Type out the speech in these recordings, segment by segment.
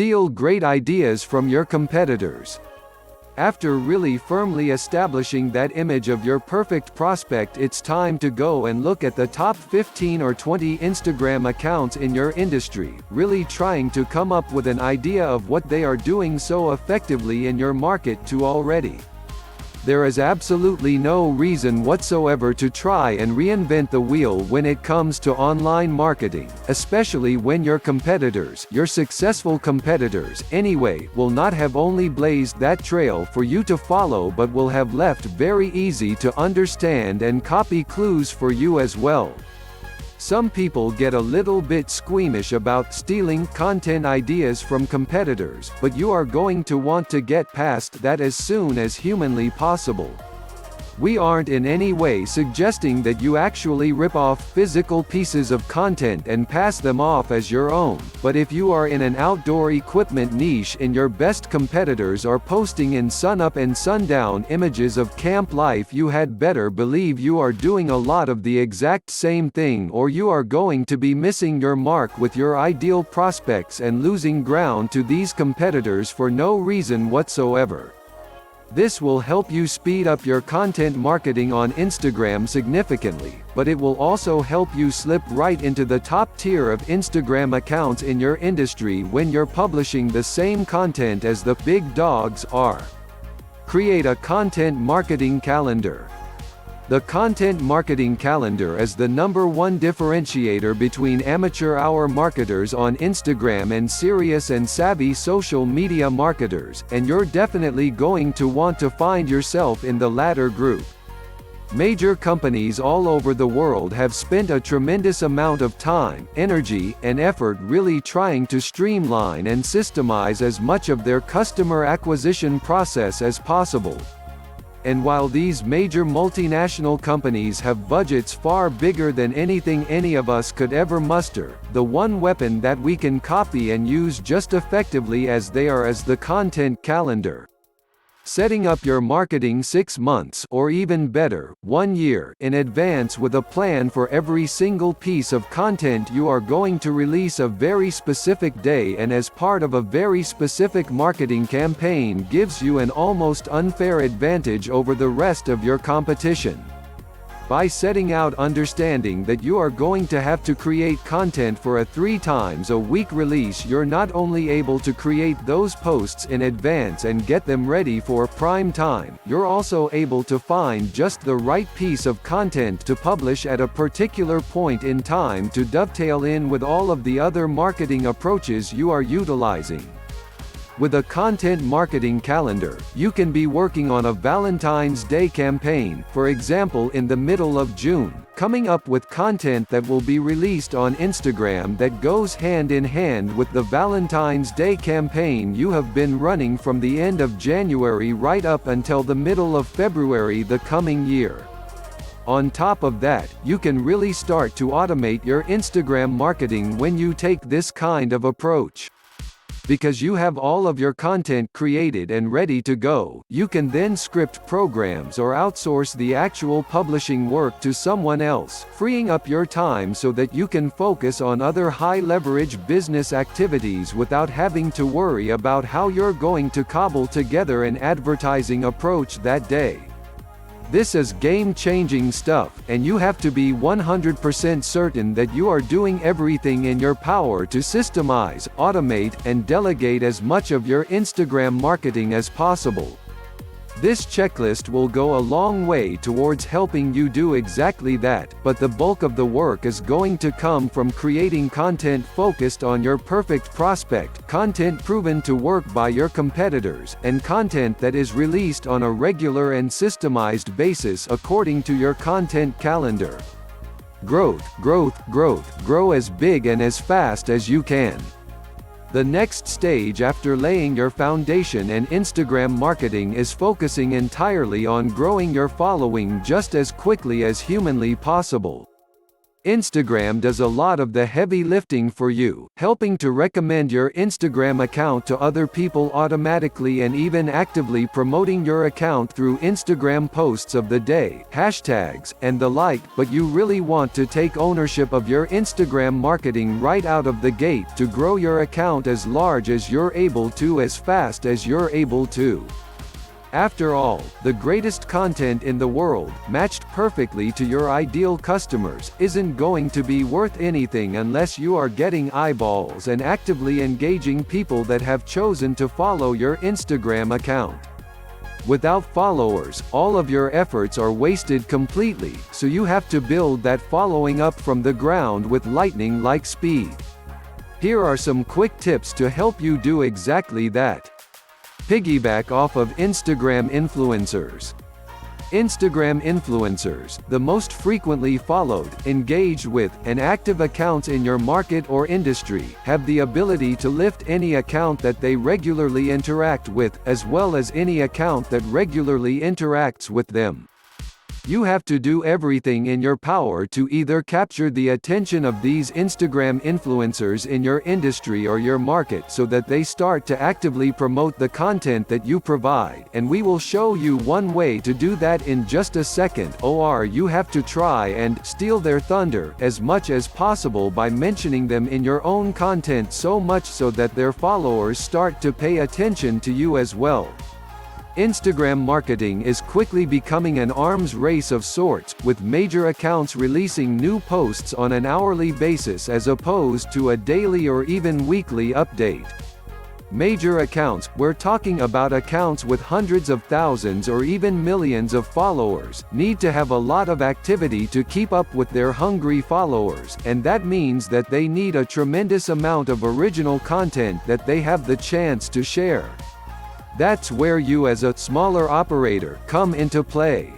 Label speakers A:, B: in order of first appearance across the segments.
A: Steal great ideas from your competitors. After really firmly establishing that image of your perfect prospect, it's time to go and look at the top 15 or 20 Instagram accounts in your industry, really trying to come up with an idea of what they are doing so effectively in your market too already. There is absolutely no reason whatsoever to try and reinvent the wheel when it comes to online marketing, especially when your competitors, your successful competitors, anyway, will not have only blazed that trail for you to follow but will have left very easy to understand and copy clues for you as well. Some people get a little bit squeamish about stealing content ideas from competitors, but you are going to want to get past that as soon as humanly possible. We aren't in any way suggesting that you actually rip off physical pieces of content and pass them off as your own, but if you are in an outdoor equipment niche and your best competitors are posting in sunup and sundown images of camp life, you had better believe you are doing a lot of the exact same thing, or you are going to be missing your mark with your ideal prospects and losing ground to these competitors for no reason whatsoever. This will help you speed up your content marketing on Instagram significantly, but it will also help you slip right into the top tier of Instagram accounts in your industry when you're publishing the same content as the big dogs are. Create a content marketing calendar. The content marketing calendar is the #1 differentiator between amateur hour marketers on Instagram and serious and savvy social media marketers, and you're definitely going to want to find yourself in the latter group. Major companies all over the world have spent a tremendous amount of time, energy, and effort really trying to streamline and systemize as much of their customer acquisition process as possible. And while these major multinational companies have budgets far bigger than anything any of us could ever muster, the one weapon that we can copy and use just effectively as they are is the content calendar. Setting up your marketing 6 months, or even better, 1 year, in advance with a plan for every single piece of content you are going to release a very specific day and as part of a very specific marketing campaign gives you an almost unfair advantage over the rest of your competition. By setting out understanding that you are going to have to create content for a 3 times a week release, you're not only able to create those posts in advance and get them ready for prime time, you're also able to find just the right piece of content to publish at a particular point in time to dovetail in with all of the other marketing approaches you are utilizing. With a content marketing calendar, you can be working on a Valentine's Day campaign, for example in the middle of June, coming up with content that will be released on Instagram that goes hand in hand with the Valentine's Day campaign you have been running from the end of January right up until the middle of February the coming year. On top of that, you can really start to automate your Instagram marketing when you take this kind of approach. Because you have all of your content created and ready to go, you can then script programs or outsource the actual publishing work to someone else, freeing up your time so that you can focus on other high-leverage business activities without having to worry about how you're going to cobble together an advertising approach that day. This is game-changing stuff, and you have to be 100% certain that you are doing everything in your power to systemize, automate, and delegate as much of your Instagram marketing as possible. This checklist will go a long way towards helping you do exactly that, but the bulk of the work is going to come from creating content focused on your perfect prospect, content proven to work by your competitors, and content that is released on a regular and systemized basis according to your content calendar. Growth, growth, growth. Grow as big and as fast as you can. The next stage after laying your foundation in Instagram marketing is focusing entirely on growing your following just as quickly as humanly possible. Instagram does a lot of the heavy lifting for you, helping to recommend your Instagram account to other people automatically and even actively promoting your account through Instagram posts of the day, hashtags, and the like, but you really want to take ownership of your Instagram marketing right out of the gate to grow your account as large as you're able to as fast as you're able to. After all, the greatest content in the world, matched perfectly to your ideal customers, isn't going to be worth anything unless you are getting eyeballs and actively engaging people that have chosen to follow your Instagram account. Without followers, all of your efforts are wasted completely, so you have to build that following up from the ground with lightning-like speed. Here are some quick tips to help you do exactly that. Piggyback off of Instagram influencers. Instagram influencers, the most frequently followed, engaged with, and active accounts in your market or industry, have the ability to lift any account that they regularly interact with, as well as any account that regularly interacts with them. You have to do everything in your power to either capture the attention of these Instagram influencers in your industry or your market so that they start to actively promote the content that you provide, and we will show you one way to do that in just a second. Or you have to try and steal their thunder as much as possible by mentioning them in your own content so much so that their followers start to pay attention to you as well. Instagram marketing is quickly becoming an arms race of sorts, with major accounts releasing new posts on an hourly basis as opposed to a daily or even weekly update. Major accounts, we're talking about accounts with hundreds of thousands or even millions of followers, need to have a lot of activity to keep up with their hungry followers, and that means that they need a tremendous amount of original content that they have the chance to share. That's where you as a smaller operator come into play.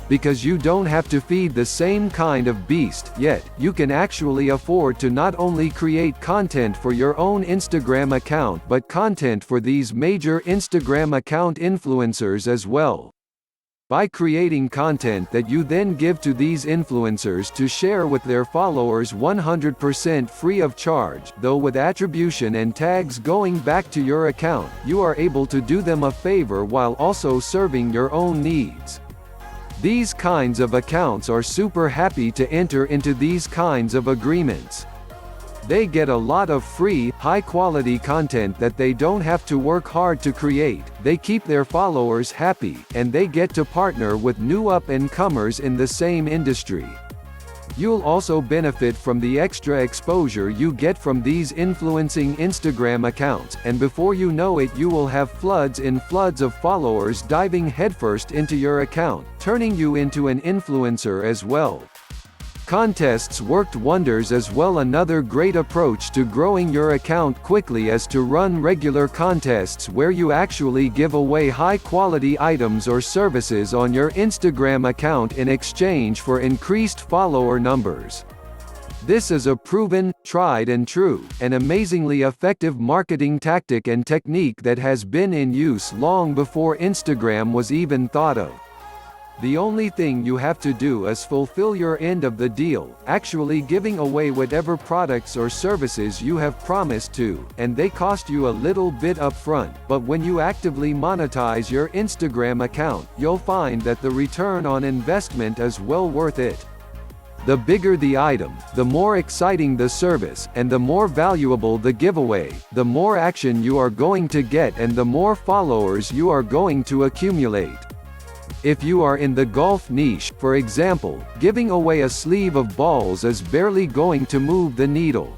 A: Because you don't have to feed the same kind of beast, yet you can actually afford to not only create content for your own Instagram account but content for these major Instagram account influencers as well. By creating content that you then give to these influencers to share with their followers 100% free of charge, though with attribution and tags going back to your account, you are able to do them a favor while also serving your own needs. These kinds of accounts are super happy to enter into these kinds of agreements. They get a lot of free, high-quality content that they don't have to work hard to create, they keep their followers happy, and they get to partner with new up-and-comers in the same industry. You'll also benefit from the extra exposure you get from these influencing Instagram accounts, and before you know it you will have floods of followers diving headfirst into your account, turning you into an influencer as well. Contests worked wonders as well. Another great approach to growing your account quickly is to run regular contests where you actually give away high-quality items or services on your Instagram account in exchange for increased follower numbers. This is a proven, tried and true, and amazingly effective marketing tactic and technique that has been in use long before Instagram was even thought of. The only thing you have to do is fulfill your end of the deal, actually giving away whatever products or services you have promised to, and they cost you a little bit upfront, but when you actively monetize your Instagram account, you'll find that the return on investment is well worth it. The bigger the item, the more exciting the service, and the more valuable the giveaway, the more action you are going to get and the more followers you are going to accumulate. If you are in the golf niche, for example, giving away a sleeve of balls is barely going to move the needle.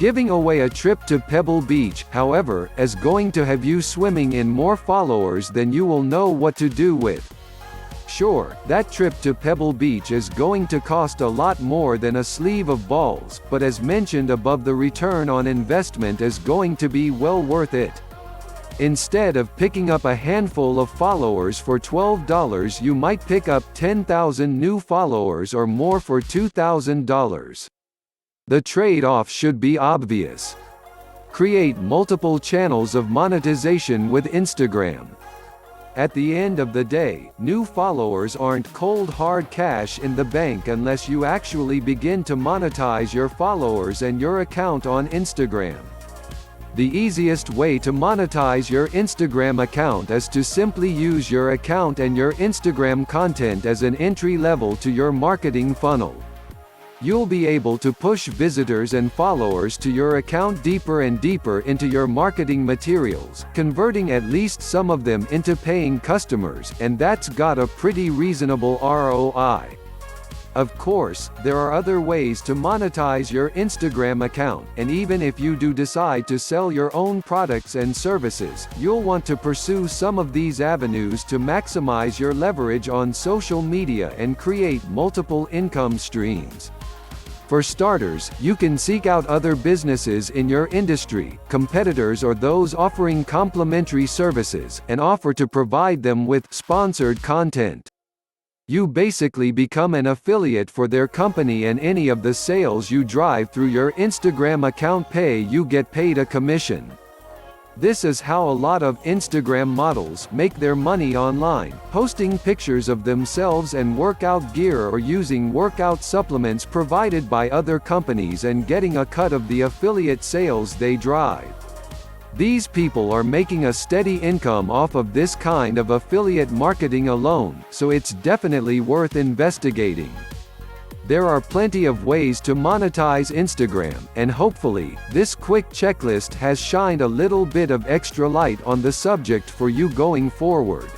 A: Giving away a trip to Pebble Beach, however, is going to have you swimming in more followers than you will know what to do with. Sure, that trip to Pebble Beach is going to cost a lot more than a sleeve of balls, but as mentioned above, the return on investment is going to be well worth it. Instead of picking up a handful of followers for $12, you might pick up 10,000 new followers or more for $2,000. The trade-off should be obvious. Create multiple channels of monetization with Instagram. At the end of the day, new followers aren't cold hard cash in the bank unless you actually begin to monetize your followers and your account on Instagram. The easiest way to monetize your Instagram account is to simply use your account and your Instagram content as an entry level to your marketing funnel. You'll be able to push visitors and followers to your account deeper and deeper into your marketing materials, converting at least some of them into paying customers, and that's got a pretty reasonable ROI. Of course, there are other ways to monetize your Instagram account, and even if you do decide to sell your own products and services, you'll want to pursue some of these avenues to maximize your leverage on social media and create multiple income streams. For starters, you can seek out other businesses in your industry, competitors or those offering complementary services, and offer to provide them with sponsored content. You basically become an affiliate for their company, and any of the sales you drive through your Instagram account you get paid a commission. This is how a lot of Instagram models make their money online, posting pictures of themselves and workout gear or using workout supplements provided by other companies and getting a cut of the affiliate sales they drive. These people are making a steady income off of this kind of affiliate marketing alone, so it's definitely worth investigating. There are plenty of ways to monetize Instagram, and hopefully, this quick checklist has shined a little bit of extra light on the subject for you going forward.